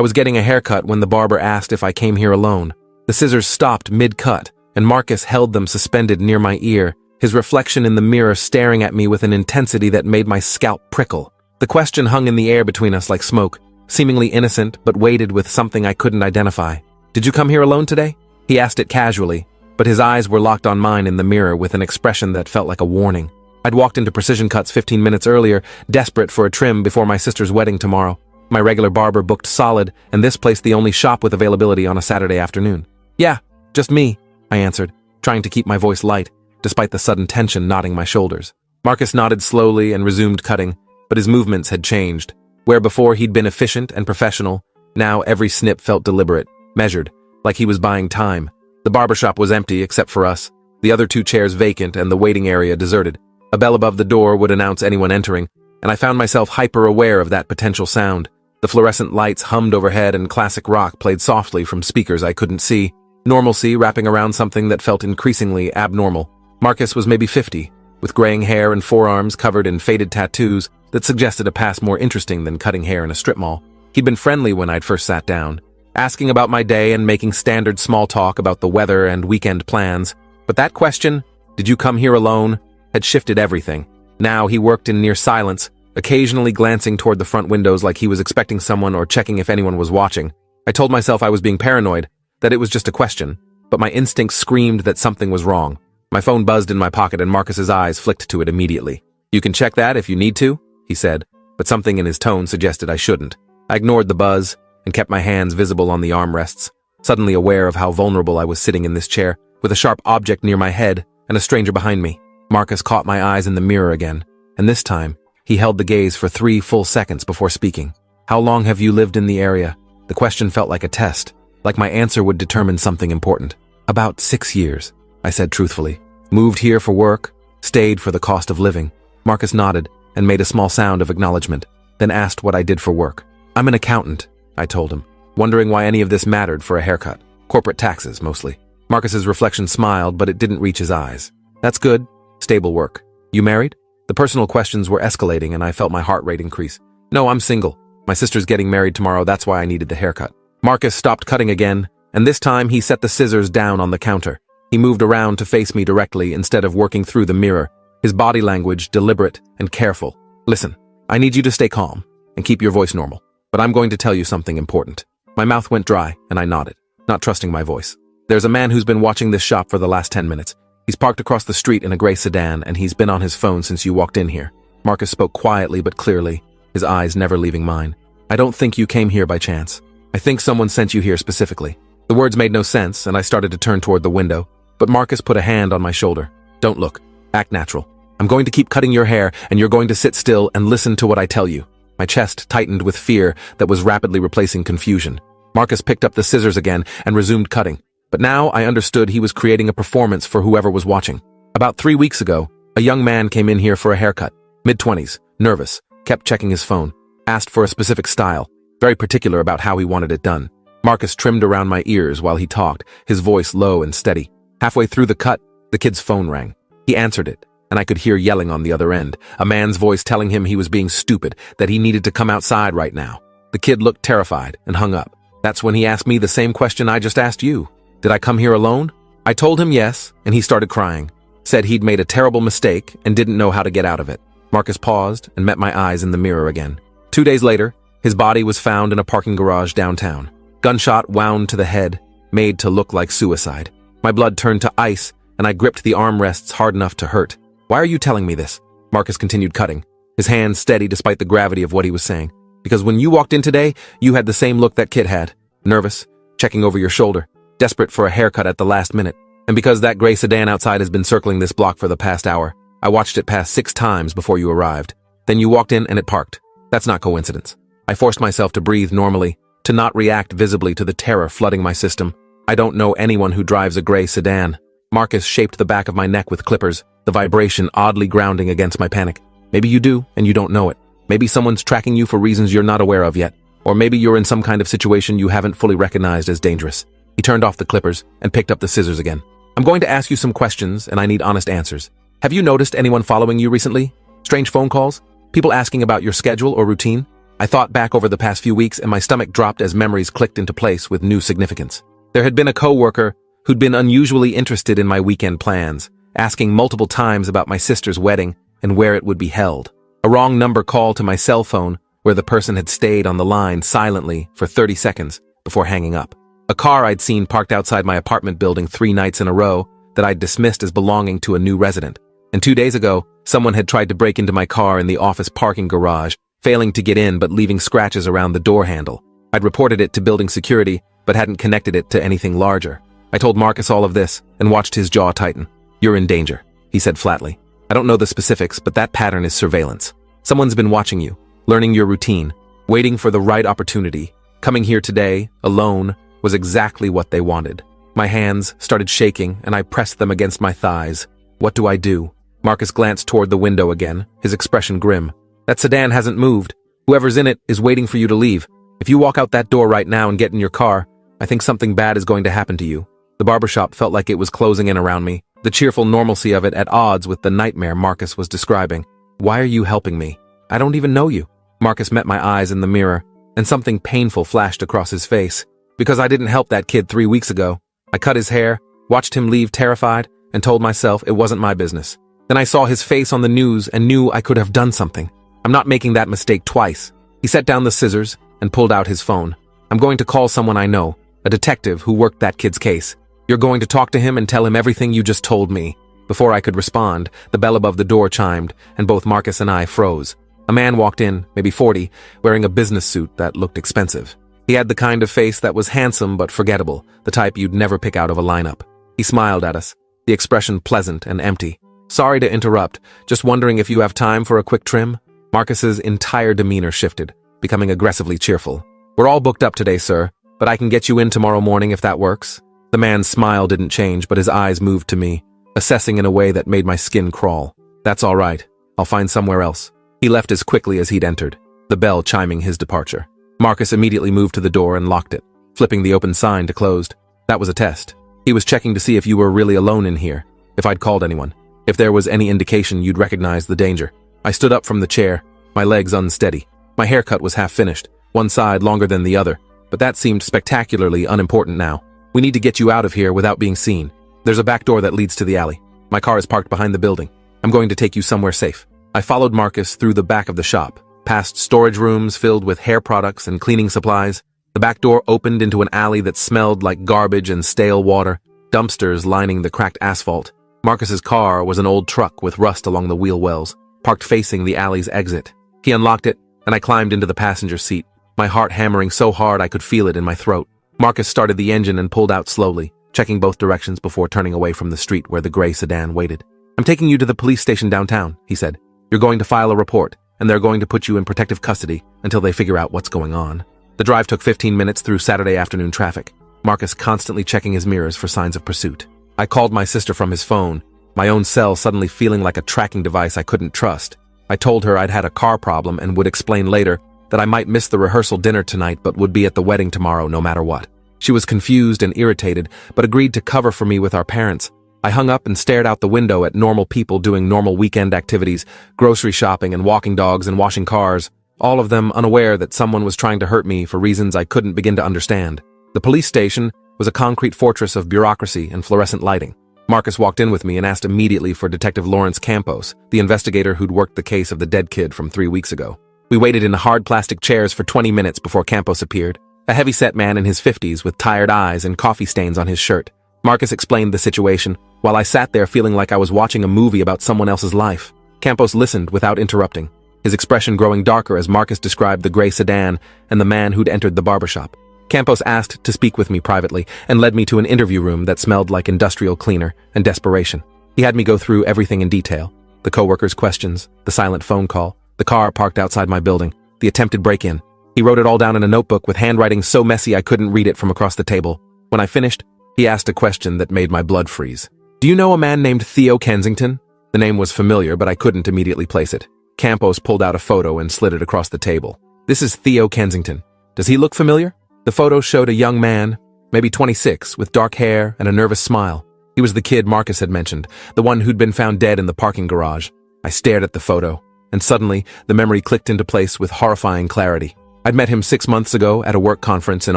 I was getting a haircut when the barber asked if I came here alone. The scissors stopped mid-cut, and Marcus held them suspended near my ear, his reflection in the mirror staring at me with an intensity that made my scalp prickle. The question hung in the air between us like smoke, seemingly innocent but weighted with something I couldn't identify. "Did you come here alone today?" He asked it casually, but his eyes were locked on mine in the mirror with an expression that felt like a warning. I'd walked into Precision Cuts 15 minutes earlier, desperate for a trim before my sister's wedding tomorrow. My regular barber booked solid, and this place the only shop with availability on a Saturday afternoon. "Yeah, just me," I answered, trying to keep my voice light, despite the sudden tension knotting my shoulders. Marcus nodded slowly and resumed cutting, but his movements had changed. Where before he'd been efficient and professional, now every snip felt deliberate, measured, like he was buying time. The barbershop was empty except for us, the other two chairs vacant and the waiting area deserted. A bell above the door would announce anyone entering, and I found myself hyper-aware of that potential sound. The fluorescent lights hummed overhead and classic rock played softly from speakers I couldn't see, normalcy wrapping around something that felt increasingly abnormal. Marcus was maybe 50, with graying hair and forearms covered in faded tattoos that suggested a past more interesting than cutting hair in a strip mall. He'd been friendly when I'd first sat down, asking about my day and making standard small talk about the weather and weekend plans. But that question, "Did you come here alone?" had shifted everything. Now he worked in near silence, occasionally glancing toward the front windows like he was expecting someone or checking if anyone was watching. I told myself I was being paranoid, that it was just a question, but my instincts screamed that something was wrong. My phone buzzed in my pocket and Marcus's eyes flicked to it immediately. "You can check that if you need to," he said, but something in his tone suggested I shouldn't. I ignored the buzz and kept my hands visible on the armrests, suddenly aware of how vulnerable I was sitting in this chair, with a sharp object near my head and a stranger behind me. Marcus caught my eyes in the mirror again, and this time, he held the gaze for 3 full seconds before speaking. "How long have you lived in the area?" The question felt like a test, like my answer would determine something important. "About 6 years," I said truthfully. "Moved here for work, stayed for the cost of living." Marcus nodded and made a small sound of acknowledgement, then asked what I did for work. "I'm an accountant," I told him, wondering why any of this mattered for a haircut. "Corporate taxes, mostly." Marcus's reflection smiled, but it didn't reach his eyes. "That's good. Stable work. You married?" The personal questions were escalating and I felt my heart rate increase. "No, I'm single. My sister's getting married tomorrow, that's why I needed the haircut." Marcus stopped cutting again, and this time he set the scissors down on the counter. He moved around to face me directly instead of working through the mirror, his body language deliberate and careful. "Listen, I need you to stay calm and keep your voice normal, but I'm going to tell you something important." My mouth went dry and I nodded, not trusting my voice. "There's a man who's been watching this shop for the last 10 minutes. He's parked across the street in a gray sedan and he's been on his phone since you walked in here." Marcus spoke quietly but clearly, his eyes never leaving mine. "I don't think you came here by chance. I think someone sent you here specifically." The words made no sense and I started to turn toward the window, but Marcus put a hand on my shoulder. "Don't look. Act natural. I'm going to keep cutting your hair and you're going to sit still and listen to what I tell you." My chest tightened with fear that was rapidly replacing confusion. Marcus picked up the scissors again and resumed cutting. But now I understood he was creating a performance for whoever was watching. About 3 weeks ago, a young man came in here for a haircut. Mid-20s, nervous, kept checking his phone, asked for a specific style, very particular about how he wanted it done. Marcus trimmed around my ears while he talked, his voice low and steady. Halfway through the cut, the kid's phone rang. He answered it, and I could hear yelling on the other end, a man's voice telling him he was being stupid, that he needed to come outside right now. The kid looked terrified and hung up. That's when he asked me the same question I just asked you. Did I come here alone? I told him yes, and he started crying. Said he'd made a terrible mistake and didn't know how to get out of it. Marcus paused and met my eyes in the mirror again. 2 days later, his body was found in a parking garage downtown. Gunshot wound to the head, made to look like suicide. My blood turned to ice, and I gripped the armrests hard enough to hurt. "Why are you telling me this?" Marcus continued cutting, his hands steady despite the gravity of what he was saying. "Because when you walked in today, you had the same look that kid had. Nervous, checking over your shoulder, desperate for a haircut at the last minute. And because that gray sedan outside has been circling this block for the past hour, I watched it pass 6 times before you arrived. Then you walked in and it parked. That's not coincidence." I forced myself to breathe normally, to not react visibly to the terror flooding my system. "I don't know anyone who drives a gray sedan." Marcus shaped the back of my neck with clippers, the vibration oddly grounding against my panic. "Maybe you do, and you don't know it. Maybe someone's tracking you for reasons you're not aware of yet. Or maybe you're in some kind of situation you haven't fully recognized as dangerous." He turned off the clippers and picked up the scissors again. "I'm going to ask you some questions, and I need honest answers. Have you noticed anyone following you recently? Strange phone calls? People asking about your schedule or routine?" I thought back over the past few weeks and my stomach dropped as memories clicked into place with new significance. There had been a coworker who'd been unusually interested in my weekend plans, asking multiple times about my sister's wedding and where it would be held. A wrong number call to my cell phone where the person had stayed on the line silently for 30 seconds before hanging up. A car I'd seen parked outside my apartment building 3 nights in a row that I'd dismissed as belonging to a new resident. And 2 days ago, someone had tried to break into my car in the office parking garage, failing to get in but leaving scratches around the door handle. I'd reported it to building security, but hadn't connected it to anything larger. I told Marcus all of this and watched his jaw tighten. "You're in danger," he said flatly. "I don't know the specifics, but that pattern is surveillance. Someone's been watching you, learning your routine, waiting for the right opportunity. Coming here today, alone, was exactly what they wanted." My hands started shaking and I pressed them against my thighs. "What do I do?" Marcus glanced toward the window again, his expression grim. "That sedan hasn't moved. Whoever's in it is waiting for you to leave. If you walk out that door right now and get in your car, I think something bad is going to happen to you." The barbershop felt like it was closing in around me, the cheerful normalcy of it at odds with the nightmare Marcus was describing. "Why are you helping me? I don't even know you." Marcus met my eyes in the mirror, and something painful flashed across his face. "Because I didn't help that kid 3 weeks ago. I cut his hair, watched him leave terrified, and told myself it wasn't my business. Then I saw his face on the news and knew I could have done something. I'm not making that mistake twice." He set down the scissors and pulled out his phone. "I'm going to call someone I know, a detective who worked that kid's case. You're going to talk to him and tell him everything you just told me." Before I could respond, the bell above the door chimed, and both Marcus and I froze. A man walked in, maybe 40, wearing a business suit that looked expensive. He had the kind of face that was handsome but forgettable, the type you'd never pick out of a lineup. He smiled at us, the expression pleasant and empty. "Sorry to interrupt, just wondering if you have time for a quick trim?" Marcus's entire demeanor shifted, becoming aggressively cheerful. "We're all booked up today, sir, but I can get you in tomorrow morning if that works." The man's smile didn't change, but his eyes moved to me, assessing in a way that made my skin crawl. "That's all right. I'll find somewhere else." He left as quickly as he'd entered, the bell chiming his departure. Marcus immediately moved to the door and locked it, flipping the open sign to closed. That was a test. He was checking to see if you were really alone in here, if I'd called anyone, if there was any indication you'd recognize the danger. I stood up from the chair, my legs unsteady. My haircut was half finished, one side longer than the other, but that seemed spectacularly unimportant now. "We need to get you out of here without being seen. There's a back door that leads to the alley. My car is parked behind the building. I'm going to take you somewhere safe." I followed Marcus through the back of the shop, past storage rooms filled with hair products and cleaning supplies. The back door opened into an alley that smelled like garbage and stale water, dumpsters lining the cracked asphalt. Marcus's car was an old truck with rust along the wheel wells, parked facing the alley's exit. He unlocked it, and I climbed into the passenger seat, my heart hammering so hard I could feel it in my throat. Marcus started the engine and pulled out slowly, checking both directions before turning away from the street where the gray sedan waited. "I'm taking you to the police station downtown," he said. "You're going to file a report, and they're going to put you in protective custody until they figure out what's going on." The drive took 15 minutes through Saturday afternoon traffic, Marcus constantly checking his mirrors for signs of pursuit. I called my sister from his phone, my own cell suddenly feeling like a tracking device I couldn't trust. I told her I'd had a car problem and would explain later that I might miss the rehearsal dinner tonight but would be at the wedding tomorrow no matter what. She was confused and irritated, but agreed to cover for me with our parents. I hung up and stared out the window at normal people doing normal weekend activities, grocery shopping and walking dogs and washing cars, all of them unaware that someone was trying to hurt me for reasons I couldn't begin to understand. The police station was a concrete fortress of bureaucracy and fluorescent lighting. Marcus walked in with me and asked immediately for Detective Lawrence Campos, the investigator who'd worked the case of the dead kid from 3 weeks ago. We waited in the hard plastic chairs for 20 minutes before Campos appeared, a heavy-set man in his 50s with tired eyes and coffee stains on his shirt. Marcus explained the situation, while I sat there feeling like I was watching a movie about someone else's life. Campos listened without interrupting, his expression growing darker as Marcus described the gray sedan and the man who'd entered the barbershop. Campos asked to speak with me privately and led me to an interview room that smelled like industrial cleaner and desperation. He had me go through everything in detail, the coworkers' questions, the silent phone call, the car parked outside my building, the attempted break-in. He wrote it all down in a notebook with handwriting so messy I couldn't read it from across the table. When I finished, he asked a question that made my blood freeze. "Do you know a man named Theo Kensington?" The name was familiar, but I couldn't immediately place it. Campos pulled out a photo and slid it across the table. "This is Theo Kensington. Does he look familiar?" The photo showed a young man, maybe 26, with dark hair and a nervous smile. He was the kid Marcus had mentioned, the one who'd been found dead in the parking garage. I stared at the photo, and suddenly, the memory clicked into place with horrifying clarity. I'd met him 6 months ago at a work conference in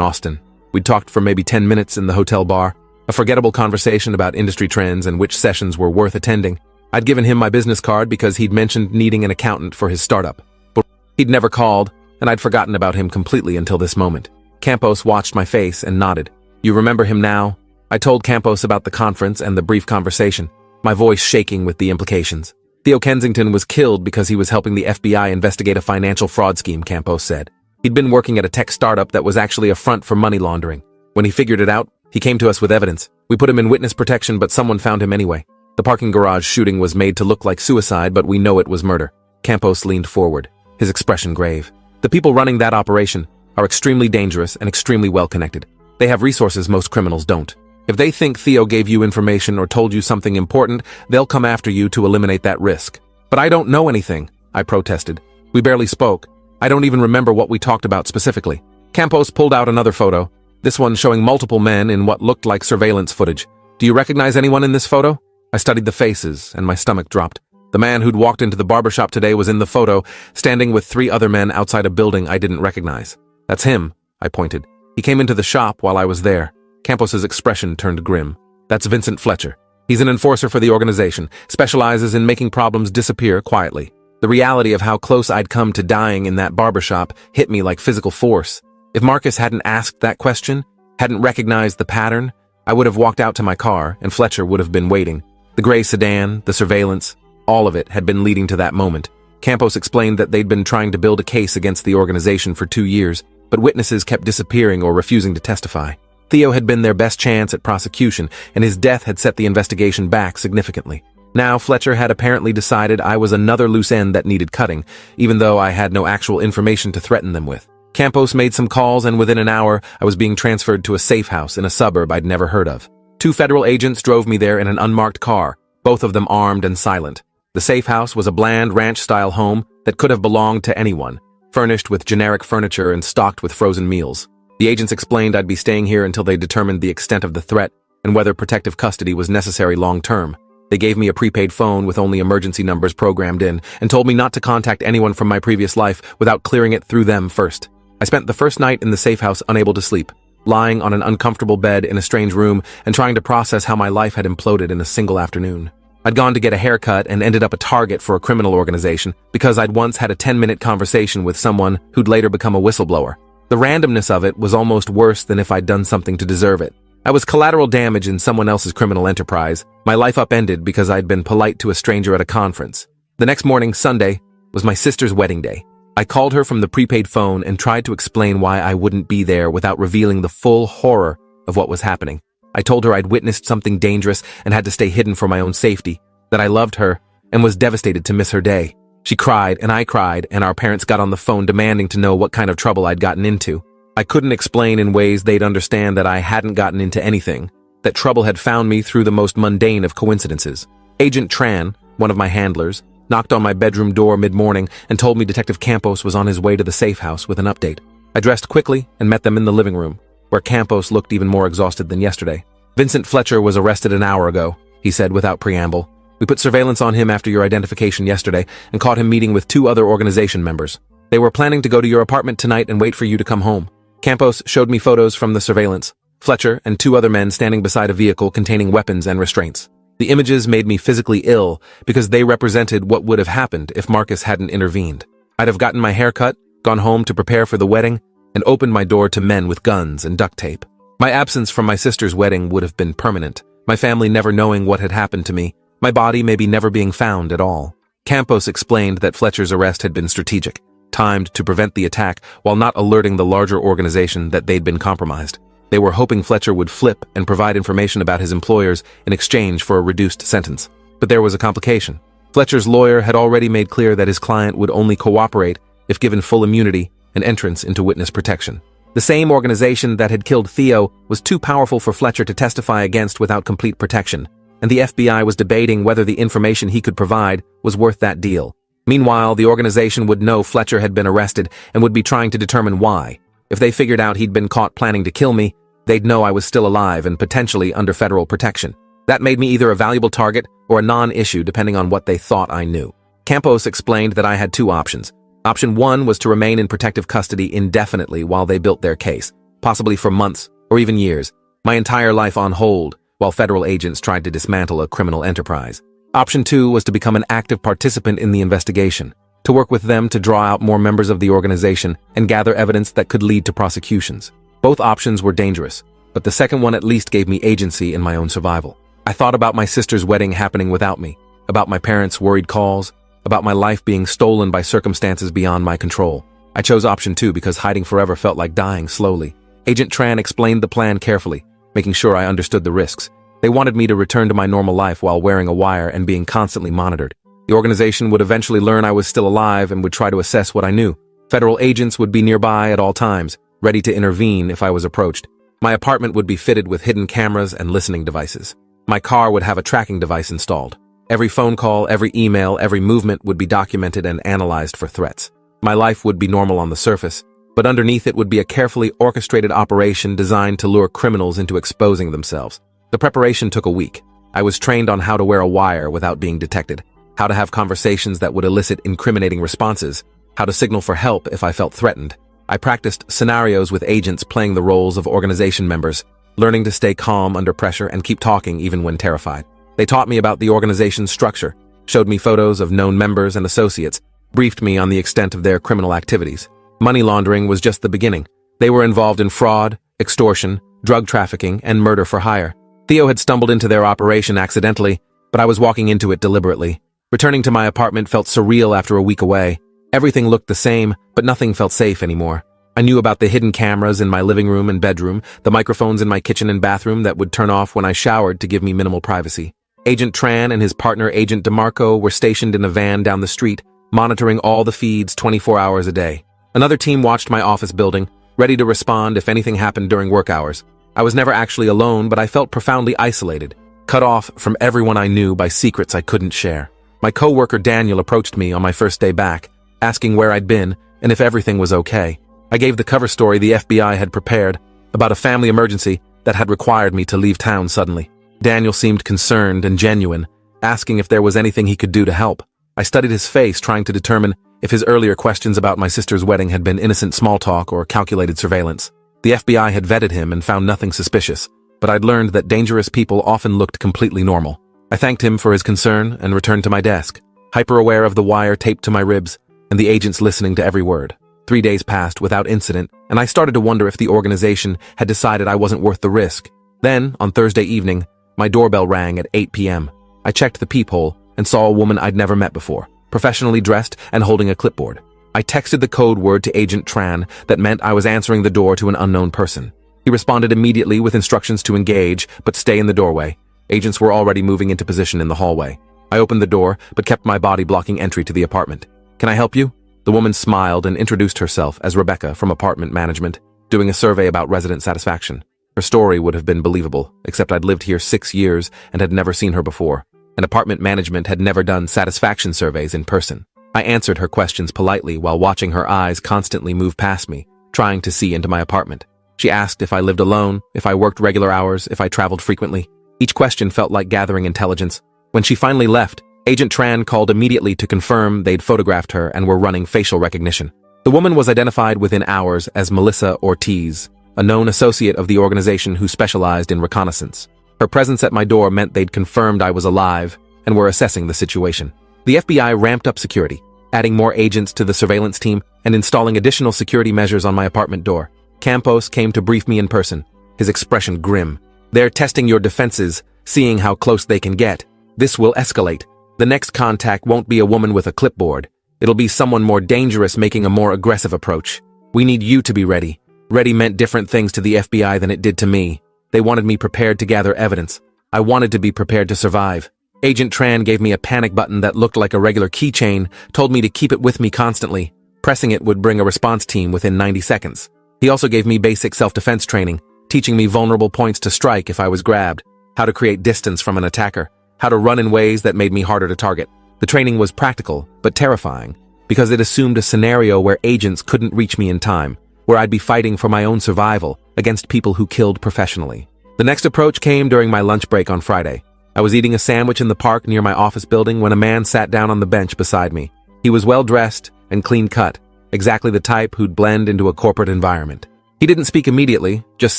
Austin. We'd talked for maybe 10 minutes in the hotel bar, a forgettable conversation about industry trends and which sessions were worth attending. I'd given him my business card because he'd mentioned needing an accountant for his startup. But he'd never called, and I'd forgotten about him completely until this moment. Campos watched my face and nodded. "You remember him now?" I told Campos about the conference and the brief conversation, my voice shaking with the implications. Theo Kensington was killed because he was helping the FBI investigate a financial fraud scheme, Campos said. He'd been working at a tech startup that was actually a front for money laundering. When he figured it out, he came to us with evidence. We put him in witness protection, but someone found him anyway. The parking garage shooting was made to look like suicide, but we know it was murder. Campos leaned forward, his expression grave. The people running that operation are extremely dangerous and extremely well-connected. They have resources most criminals don't. If they think Theo gave you information or told you something important, they'll come after you to eliminate that risk. But I don't know anything, I protested. We barely spoke. I don't even remember what we talked about specifically. Campos pulled out another photo, this one showing multiple men in what looked like surveillance footage. "Do you recognize anyone in this photo?" I studied the faces, and my stomach dropped. The man who'd walked into the barbershop today was in the photo, standing with 3 other men outside a building I didn't recognize. "That's him," I pointed. "He came into the shop while I was there." Campos's expression turned grim. "That's Vincent Fletcher. He's an enforcer for the organization, specializes in making problems disappear quietly." The reality of how close I'd come to dying in that barbershop hit me like physical force. If Marcus hadn't asked that question, hadn't recognized the pattern, I would have walked out to my car and Fletcher would have been waiting. The gray sedan, the surveillance, all of it had been leading to that moment. Campos explained that they'd been trying to build a case against the organization for 2 years, but witnesses kept disappearing or refusing to testify. Theo had been their best chance at prosecution, and his death had set the investigation back significantly. Now Fletcher had apparently decided I was another loose end that needed cutting, even though I had no actual information to threaten them with. Campos made some calls, and within an hour, I was being transferred to a safe house in a suburb I'd never heard of. 2 federal agents drove me there in an unmarked car, both of them armed and silent. The safe house was a bland ranch-style home that could have belonged to anyone, furnished with generic furniture and stocked with frozen meals. The agents explained I'd be staying here until they determined the extent of the threat and whether protective custody was necessary long-term. They gave me a prepaid phone with only emergency numbers programmed in and told me not to contact anyone from my previous life without clearing it through them first. I spent the first night in the safe house unable to sleep, lying on an uncomfortable bed in a strange room and trying to process how my life had imploded in a single afternoon. I'd gone to get a haircut and ended up a target for a criminal organization because I'd once had a 10-minute conversation with someone who'd later become a whistleblower. The randomness of it was almost worse than if I'd done something to deserve it. I was collateral damage in someone else's criminal enterprise. My life upended because I'd been polite to a stranger at a conference. The next morning, Sunday, was my sister's wedding day. I called her from the prepaid phone and tried to explain why I wouldn't be there without revealing the full horror of what was happening. I told her I'd witnessed something dangerous and had to stay hidden for my own safety, that I loved her and was devastated to miss her day. She cried and I cried, and our parents got on the phone demanding to know what kind of trouble I'd gotten into. I couldn't explain in ways they'd understand that I hadn't gotten into anything, that trouble had found me through the most mundane of coincidences. Agent Tran, one of my handlers, knocked on my bedroom door mid-morning and told me Detective Campos was on his way to the safe house with an update. I dressed quickly and met them in the living room, where Campos looked even more exhausted than yesterday. "Vincent Fletcher was arrested an hour ago," he said without preamble. "We put surveillance on him after your identification yesterday and caught him meeting with 2 other organization members. They were planning to go to your apartment tonight and wait for you to come home." Campos showed me photos from the surveillance, Fletcher and 2 other men standing beside a vehicle containing weapons and restraints. The images made me physically ill because they represented what would have happened if Marcus hadn't intervened. I'd have gotten my hair cut, gone home to prepare for the wedding, and opened my door to men with guns and duct tape. My absence from my sister's wedding would have been permanent, my family never knowing what had happened to me, my body maybe never being found at all. Campos explained that Fletcher's arrest had been strategic, timed to prevent the attack while not alerting the larger organization that they'd been compromised. They were hoping Fletcher would flip and provide information about his employers in exchange for a reduced sentence. But there was a complication. Fletcher's lawyer had already made clear that his client would only cooperate if given full immunity and entrance into witness protection. The same organization that had killed Theo was too powerful for Fletcher to testify against without complete protection, and the FBI was debating whether the information he could provide was worth that deal. Meanwhile, the organization would know Fletcher had been arrested and would be trying to determine why. If they figured out he'd been caught planning to kill me, they'd know I was still alive and potentially under federal protection. That made me either a valuable target or a non-issue depending on what they thought I knew. Campos explained that I had two options. Option one was to remain in protective custody indefinitely while they built their case, possibly for months or even years, my entire life on hold while federal agents tried to dismantle a criminal enterprise. Option two was to become an active participant in the investigation, to work with them to draw out more members of the organization and gather evidence that could lead to prosecutions. Both options were dangerous, but the second one at least gave me agency in my own survival. I thought about my sister's wedding happening without me, about my parents' worried calls, about my life being stolen by circumstances beyond my control. I chose option two because hiding forever felt like dying slowly. Agent Tran explained the plan carefully, making sure I understood the risks. They wanted me to return to my normal life while wearing a wire and being constantly monitored. The organization would eventually learn I was still alive and would try to assess what I knew. Federal agents would be nearby at all times, ready to intervene if I was approached. My apartment would be fitted with hidden cameras and listening devices. My car would have a tracking device installed. Every phone call, every email, every movement would be documented and analyzed for threats. My life would be normal on the surface, but underneath it would be a carefully orchestrated operation designed to lure criminals into exposing themselves. The preparation took a week. I was trained on how to wear a wire without being detected, how to have conversations that would elicit incriminating responses, how to signal for help if I felt threatened. I practiced scenarios with agents playing the roles of organization members, learning to stay calm under pressure and keep talking even when terrified. They taught me about the organization's structure, showed me photos of known members and associates, briefed me on the extent of their criminal activities. Money laundering was just the beginning. They were involved in fraud, extortion, drug trafficking, and murder for hire. Theo had stumbled into their operation accidentally, but I was walking into it deliberately. Returning to my apartment felt surreal after a week away. Everything looked the same, but nothing felt safe anymore. I knew about the hidden cameras in my living room and bedroom, the microphones in my kitchen and bathroom that would turn off when I showered to give me minimal privacy. Agent Tran and his partner Agent DeMarco were stationed in a van down the street, monitoring all the feeds 24 hours a day. Another team watched my office building, ready to respond if anything happened during work hours. I was never actually alone, but I felt profoundly isolated, cut off from everyone I knew by secrets I couldn't share. My co-worker Daniel approached me on my first day back, asking where I'd been and if everything was okay. I gave the cover story the FBI had prepared about a family emergency that had required me to leave town suddenly. Daniel seemed concerned and genuine, asking if there was anything he could do to help. I studied his face, trying to determine if his earlier questions about my sister's wedding had been innocent small talk or calculated surveillance. The FBI had vetted him and found nothing suspicious, but I'd learned that dangerous people often looked completely normal. I thanked him for his concern and returned to my desk, hyper-aware of the wire taped to my ribs and the agents listening to every word. 3 days passed without incident, and I started to wonder if the organization had decided I wasn't worth the risk. Then, on Thursday evening, my doorbell rang at 8 p.m. I checked the peephole and saw a woman I'd never met before, professionally dressed and holding a clipboard. I texted the code word to Agent Tran that meant I was answering the door to an unknown person. He responded immediately with instructions to engage, but stay in the doorway. Agents were already moving into position in the hallway. I opened the door, but kept my body blocking entry to the apartment. "Can I help you?" The woman smiled and introduced herself as Rebecca from apartment management, doing a survey about resident satisfaction. Her story would have been believable, except I'd lived here 6 years and had never seen her before, and apartment management had never done satisfaction surveys in person. I answered her questions politely while watching her eyes constantly move past me, trying to see into my apartment. She asked if I lived alone, if I worked regular hours, if I traveled frequently. Each question felt like gathering intelligence. When she finally left, Agent Tran called immediately to confirm they'd photographed her and were running facial recognition. The woman was identified within hours as Melissa Ortiz, a known associate of the organization who specialized in reconnaissance. Her presence at my door meant they'd confirmed I was alive and were assessing the situation. The FBI ramped up security, adding more agents to the surveillance team and installing additional security measures on my apartment door. Campos came to brief me in person, his expression grim. "They're testing your defenses, seeing how close they can get. This will escalate. The next contact won't be a woman with a clipboard. It'll be someone more dangerous making a more aggressive approach. We need you to be ready." Ready meant different things to the FBI than it did to me. They wanted me prepared to gather evidence. I wanted to be prepared to survive. Agent Tran gave me a panic button that looked like a regular keychain, told me to keep it with me constantly. Pressing it would bring a response team within 90 seconds. He also gave me basic self-defense training, teaching me vulnerable points to strike if I was grabbed, how to create distance from an attacker, how to run in ways that made me harder to target. The training was practical, but terrifying, because it assumed a scenario where agents couldn't reach me in time, where I'd be fighting for my own survival against people who killed professionally. The next approach came during my lunch break on Friday. I was eating a sandwich in the park near my office building when a man sat down on the bench beside me. He was well-dressed and clean-cut, exactly the type who'd blend into a corporate environment. He didn't speak immediately, just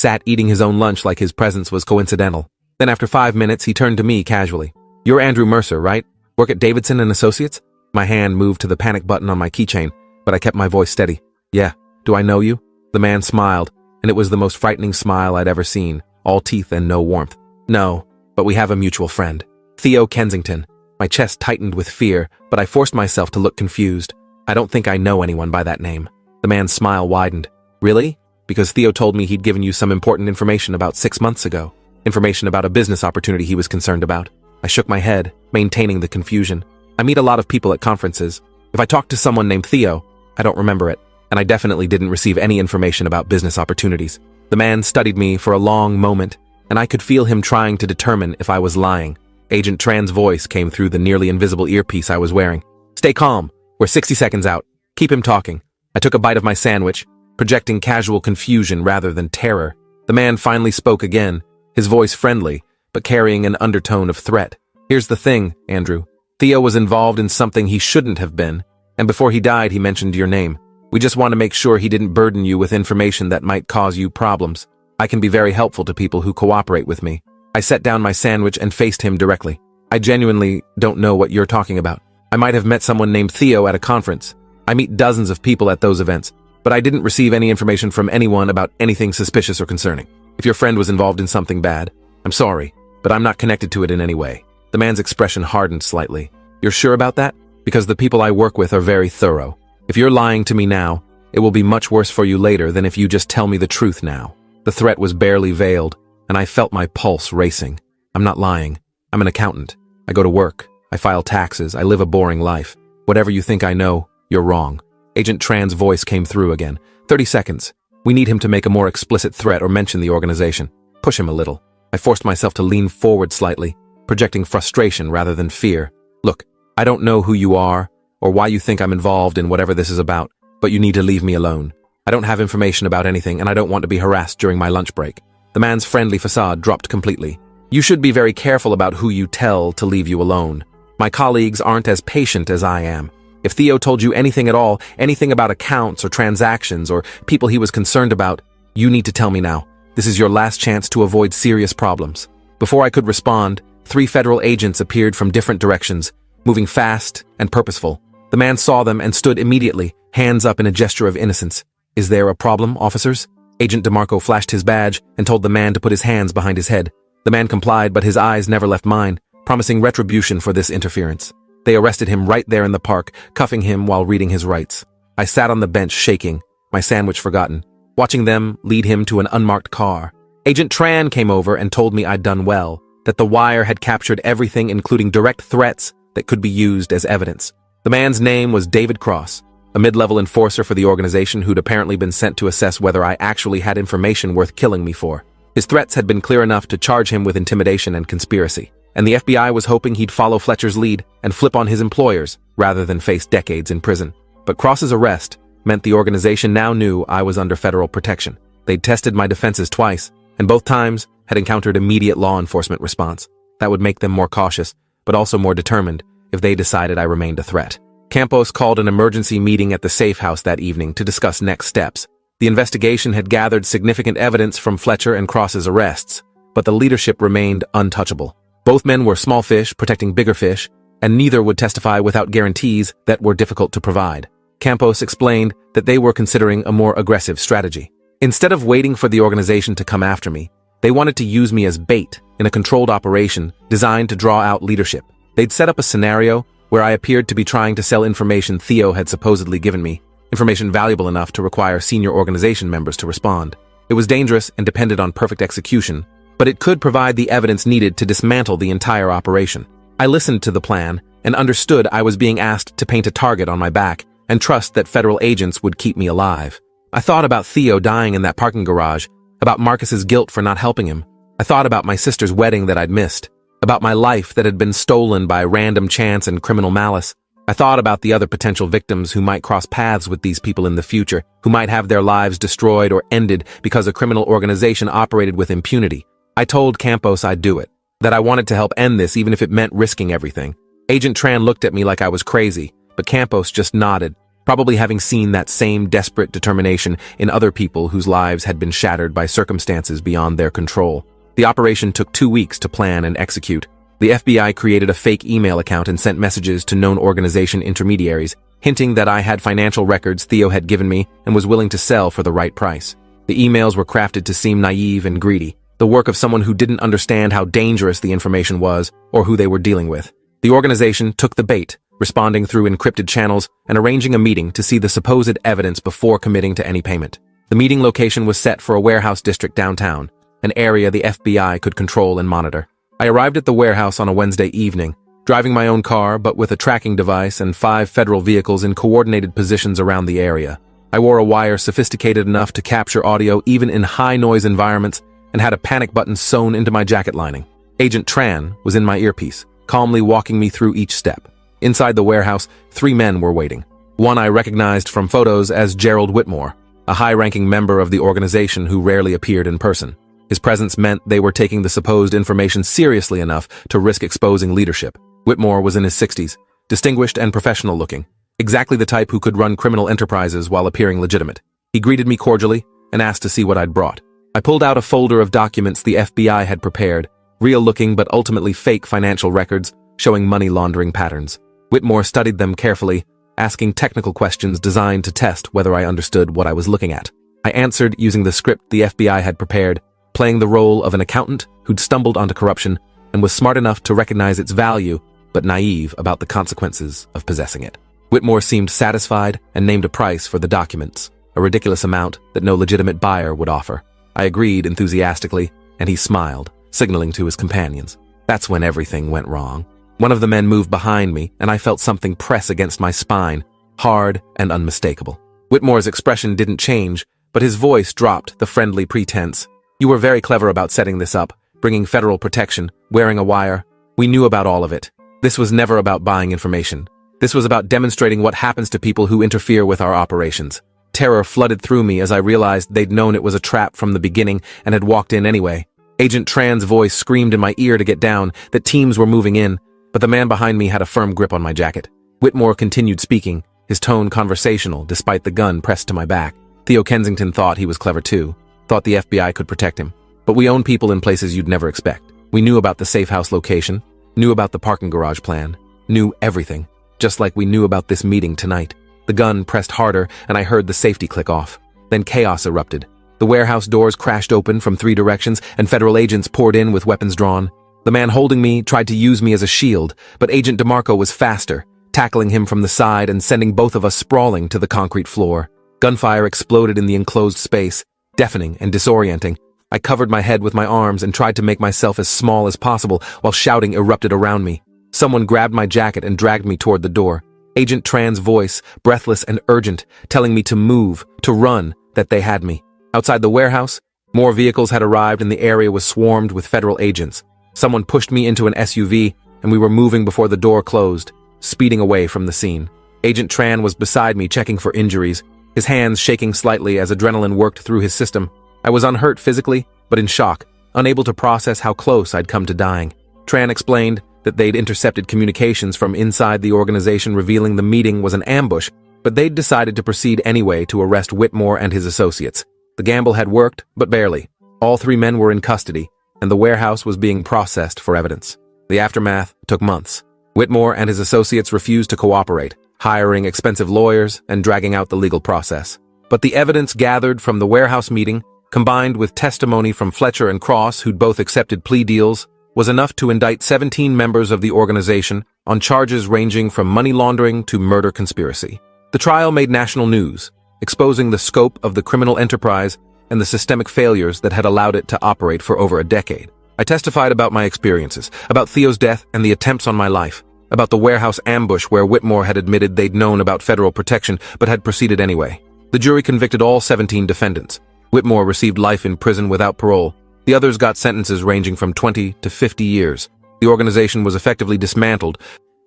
sat eating his own lunch like his presence was coincidental. Then after 5 minutes, he turned to me casually. "You're Andrew Mercer, right? Work at Davidson and Associates?" My hand moved to the panic button on my keychain, but I kept my voice steady. "Yeah. Do I know you?" The man smiled, and it was the most frightening smile I'd ever seen, all teeth and no warmth. "No, but we have a mutual friend. Theo Kensington." My chest tightened with fear, but I forced myself to look confused. "I don't think I know anyone by that name." The man's smile widened. "Really? Because Theo told me he'd given you some important information about 6 months ago. Information about a business opportunity he was concerned about." I shook my head, maintaining the confusion. I meet a lot of people at conferences. If I talk to someone named Theo, I don't remember it, and I definitely didn't receive any information about business opportunities. The man studied me for a long moment, and I could feel him trying to determine if I was lying. Agent Tran's voice came through the nearly invisible earpiece I was wearing. "Stay calm. We're 60 seconds out. Keep him talking." I took a bite of my sandwich, projecting casual confusion rather than terror. The man finally spoke again, his voice friendly, but carrying an undertone of threat. "Here's the thing, Andrew. Theo was involved in something he shouldn't have been, and before he died he mentioned your name. We just want to make sure he didn't burden you with information that might cause you problems. I can be very helpful to people who cooperate with me." I set down my sandwich and faced him directly. "I genuinely don't know what you're talking about. I might have met someone named Theo at a conference. I meet dozens of people at those events, but I didn't receive any information from anyone about anything suspicious or concerning. If your friend was involved in something bad, I'm sorry, but I'm not connected to it in any way." The man's expression hardened slightly. "You're sure about that? Because the people I work with are very thorough. If you're lying to me now, it will be much worse for you later than if you just tell me the truth now." The threat was barely veiled, and I felt my pulse racing. "I'm not lying. I'm an accountant. I go to work. I file taxes. I live a boring life. Whatever you think I know, you're wrong." Agent Tran's voice came through again. 30 seconds. We need him to make a more explicit threat or mention the organization. Push him a little." I forced myself to lean forward slightly, projecting frustration rather than fear. "Look, I don't know who you are or why you think I'm involved in whatever this is about, but you need to leave me alone. I don't have information about anything, and I don't want to be harassed during my lunch break." The man's friendly facade dropped completely. "You should be very careful about who you tell to leave you alone. My colleagues aren't as patient as I am. If Theo told you anything at all, anything about accounts or transactions or people he was concerned about, you need to tell me now. This is your last chance to avoid serious problems." Before I could respond, 3 federal agents appeared from different directions, moving fast and purposeful. The man saw them and stood immediately, hands up in a gesture of innocence. "Is there a problem, officers?" Agent DeMarco flashed his badge and told the man to put his hands behind his head. The man complied, but his eyes never left mine, promising retribution for this interference. They arrested him right there in the park, cuffing him while reading his rights. I sat on the bench shaking, my sandwich forgotten, watching them lead him to an unmarked car. Agent Tran came over and told me I'd done well, that the wire had captured everything including direct threats that could be used as evidence. The man's name was David Cross, a mid-level enforcer for the organization who'd apparently been sent to assess whether I actually had information worth killing me for. His threats had been clear enough to charge him with intimidation and conspiracy, and the FBI was hoping he'd follow Fletcher's lead and flip on his employers rather than face decades in prison. But Cross's arrest meant the organization now knew I was under federal protection. They'd tested my defenses twice, and both times had encountered immediate law enforcement response. That would make them more cautious, but also more determined if they decided I remained a threat. Campos called an emergency meeting at the safe house that evening to discuss next steps. The investigation had gathered significant evidence from Fletcher and Cross's arrests, but the leadership remained untouchable. Both men were small fish protecting bigger fish, and neither would testify without guarantees that were difficult to provide. Campos explained that they were considering a more aggressive strategy. Instead of waiting for the organization to come after me, they wanted to use me as bait in a controlled operation designed to draw out leadership. They'd set up a scenario where I appeared to be trying to sell information Theo had supposedly given me, information valuable enough to require senior organization members to respond. It was dangerous and depended on perfect execution, but it could provide the evidence needed to dismantle the entire operation. I listened to the plan and understood I was being asked to paint a target on my back and trust that federal agents would keep me alive. I thought about Theo dying in that parking garage, about Marcus's guilt for not helping him. I thought about my sister's wedding that I'd missed, about my life that had been stolen by random chance and criminal malice. I thought about the other potential victims who might cross paths with these people in the future, who might have their lives destroyed or ended because a criminal organization operated with impunity. I told Campos I'd do it. that I wanted to help end this even if it meant risking everything. Agent Tran looked at me like I was crazy, but Campos just nodded, probably having seen that same desperate determination in other people whose lives had been shattered by circumstances beyond their control. The operation took 2 weeks to plan and execute. The FBI created a fake email account and sent messages to known organization intermediaries, hinting that I had financial records Theo had given me and was willing to sell for the right price. The emails were crafted to seem naive and greedy, the work of someone who didn't understand how dangerous the information was or who they were dealing with. The organization took the bait, responding through encrypted channels and arranging a meeting to see the supposed evidence before committing to any payment. The meeting location was set for a warehouse district downtown, an area the FBI could control and monitor. I arrived at the warehouse on a Wednesday evening, driving my own car but with a tracking device and 5 federal vehicles in coordinated positions around the area. I wore a wire sophisticated enough to capture audio even in high-noise environments and had a panic button sewn into my jacket lining. Agent Tran was in my earpiece, calmly walking me through each step. Inside the warehouse, 3 men were waiting. One I recognized from photos as Gerald Whitmore, a high-ranking member of the organization who rarely appeared in person. His presence meant they were taking the supposed information seriously enough to risk exposing leadership. Whitmore was in his 60s, distinguished and professional-looking, exactly the type who could run criminal enterprises while appearing legitimate. He greeted me cordially and asked to see what I'd brought. I pulled out a folder of documents the FBI had prepared, real-looking but ultimately fake financial records showing money laundering patterns. Whitmore studied them carefully, asking technical questions designed to test whether I understood what I was looking at. I answered using the script the FBI had prepared, playing the role of an accountant who'd stumbled onto corruption and was smart enough to recognize its value, but naive about the consequences of possessing it. Whitmore seemed satisfied and named a price for the documents, a ridiculous amount that no legitimate buyer would offer. I agreed enthusiastically, and he smiled, signaling to his companions. That's when everything went wrong. One of the men moved behind me, and I felt something press against my spine, hard and unmistakable. Whitmore's expression didn't change, but his voice dropped the friendly pretense. You were very clever about setting this up, bringing federal protection, wearing a wire. We knew about all of it. This was never about buying information. This was about demonstrating what happens to people who interfere with our operations. Terror flooded through me as I realized they'd known it was a trap from the beginning and had walked in anyway. Agent Tran's voice screamed in my ear to get down, that teams were moving in, but the man behind me had a firm grip on my jacket. Whitmore continued speaking, his tone conversational despite the gun pressed to my back. Theo Kensington thought he was clever too, thought the FBI could protect him. But we own people in places you'd never expect. We knew about the safe house location, knew about the parking garage plan, knew everything, just like we knew about this meeting tonight. The gun pressed harder and I heard the safety click off. Then chaos erupted. The warehouse doors crashed open from 3 directions and federal agents poured in with weapons drawn. The man holding me tried to use me as a shield, but Agent DeMarco was faster, tackling him from the side and sending both of us sprawling to the concrete floor. Gunfire exploded in the enclosed space, deafening and disorienting. I covered my head with my arms and tried to make myself as small as possible while shouting erupted around me. Someone grabbed my jacket and dragged me toward the door. Agent Tran's voice, breathless and urgent, telling me to move, to run, that they had me. Outside the warehouse, more vehicles had arrived and the area was swarmed with federal agents. Someone pushed me into an SUV and we were moving before the door closed, speeding away from the scene. Agent Tran was beside me checking for injuries, his hands shaking slightly as adrenaline worked through his system. I was unhurt physically, but in shock, unable to process how close I'd come to dying. Tran explained that they'd intercepted communications from inside the organization revealing the meeting was an ambush, but they'd decided to proceed anyway to arrest Whitmore and his associates. The gamble had worked, but barely. All 3 men were in custody, and the warehouse was being processed for evidence. The aftermath took months. Whitmore and his associates refused to cooperate, hiring expensive lawyers and dragging out the legal process. But the evidence gathered from the warehouse meeting, combined with testimony from Fletcher and Cross, who'd both accepted plea deals, was enough to indict 17 members of the organization on charges ranging from money laundering to murder conspiracy. The trial made national news, exposing the scope of the criminal enterprise and the systemic failures that had allowed it to operate for over a decade. I testified about my experiences, about Theo's death and the attempts on my life, about the warehouse ambush where Whitmore had admitted they'd known about federal protection but had proceeded anyway. The jury convicted all 17 defendants. Whitmore received life in prison without parole. The others got sentences ranging from 20 to 50 years. The organization was effectively dismantled,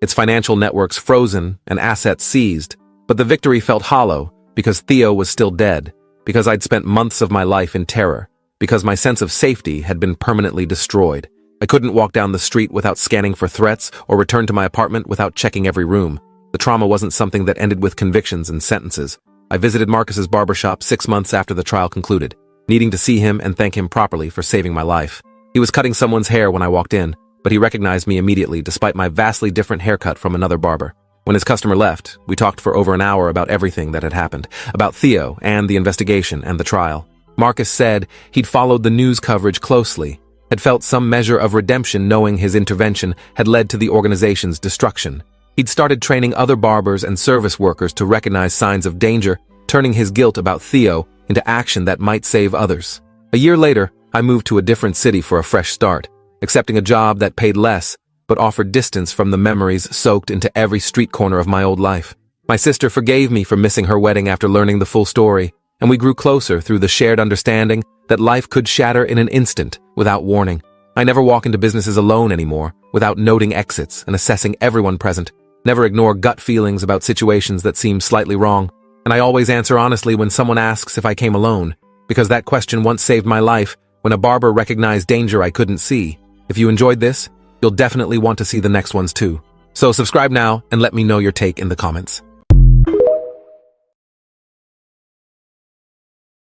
its financial networks frozen and assets seized. But the victory felt hollow because Theo was still dead, because I'd spent months of my life in terror, because my sense of safety had been permanently destroyed. I couldn't walk down the street without scanning for threats or return to my apartment without checking every room. The trauma wasn't something that ended with convictions and sentences. I visited Marcus's barbershop 6 months after the trial concluded, needing to see him and thank him properly for saving my life. He was cutting someone's hair when I walked in, but he recognized me immediately despite my vastly different haircut from another barber. When his customer left, we talked for over an hour about everything that had happened, about Theo and the investigation and the trial. Marcus said he'd followed the news coverage closely, had felt some measure of redemption knowing his intervention had led to the organization's destruction. He'd started training other barbers and service workers to recognize signs of danger, turning his guilt about Theo into action that might save others. A year later, I moved to a different city for a fresh start, accepting a job that paid less but offered distance from the memories soaked into every street corner of my old life. My sister forgave me for missing her wedding after learning the full story, and we grew closer through the shared understanding that life could shatter in an instant without warning. I never walk into businesses alone anymore, without noting exits and assessing everyone present. Never ignore gut feelings about situations that seem slightly wrong. And I always answer honestly when someone asks if I came alone, because that question once saved my life when a barber recognized danger I couldn't see. If you enjoyed this, you'll definitely want to see the next ones too. So subscribe now and let me know your take in the comments.